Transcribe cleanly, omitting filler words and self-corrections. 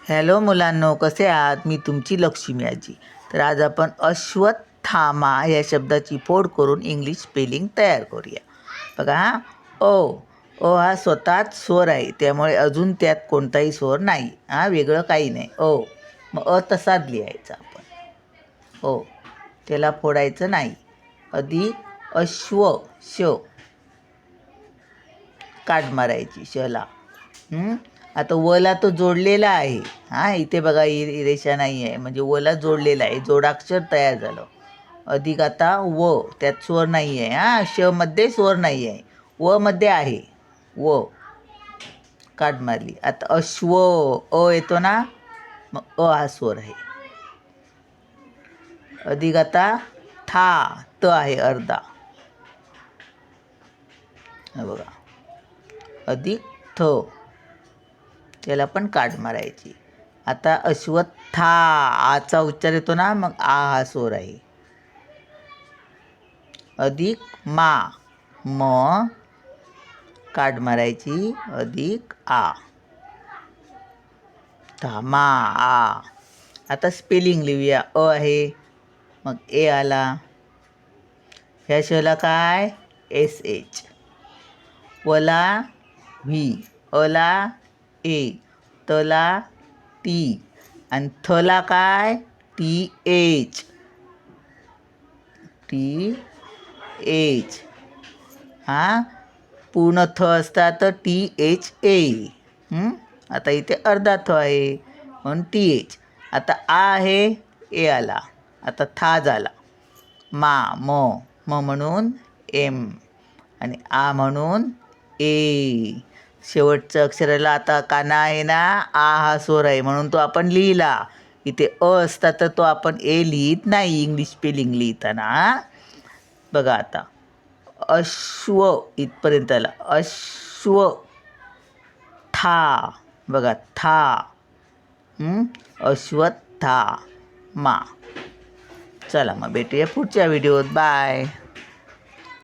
Hello मुलांनो, कसे आहात? मी तुमची लक्ष्मी आजी. तर आज आपण अश्वत्थामा या शब्दाची फोड करून इंग्लिश स्पेलिंग तयार करूया. बघा हा, ओ हा स्वतःच स्वर आहे, त्यामुळे अजून त्यात कोणताही स्वर नाही. वेगळं काही नाही. मग तसाच लिहायचा आपण. त्याला फोडायचं नाही. अश्व श काढ मारायची शला. आता वला तो जोडलेला आहे. इथे बघा रेषा नाही आहे, म्हणजे वला जोडलेला आहे, जोडाक्षर तयार झालं. अधिक आता त्यात स्वर नाही आहे. श मध्ये स्वर नाही आहे, व मध्ये आहे. काढ मारली. आता अश्व येतो ना, मग हा स्वर आहे. अधिक आता त आहे अर्धा. बघा, अधिक त्याला पण काढ मारायची. आता आचा उच्चार येतो ना, मग हा स्वर आहे. अधिक काढ मारायची. अधिक मा आता स्पेलिंग लिहूया. आहे, मग ए आला. ह्या शला काय SH, वला व्ही, अला ए, तला टी, आणि थला काय TH. पूर्ण थ असता तर THA. आता इथे अर्धा थ आहे म्हणून TH. आता आहे, ए आला. आता था झाला. म म्हणून M, आणि म्हणून ए. शेवटच्या अक्षराला आता काना आहे ना, हा स्वर आहे, म्हणून तो आपण लिहिला. इथे असता तर तो आपण ए लिहित नाही इंग्लिश स्पेलिंग लिहिताना. बघा आता अश्व इथपर्यंत आला. बघा अश्वत्थामा. चला मग भेटूया पुढच्या व्हिडिओत. बाय.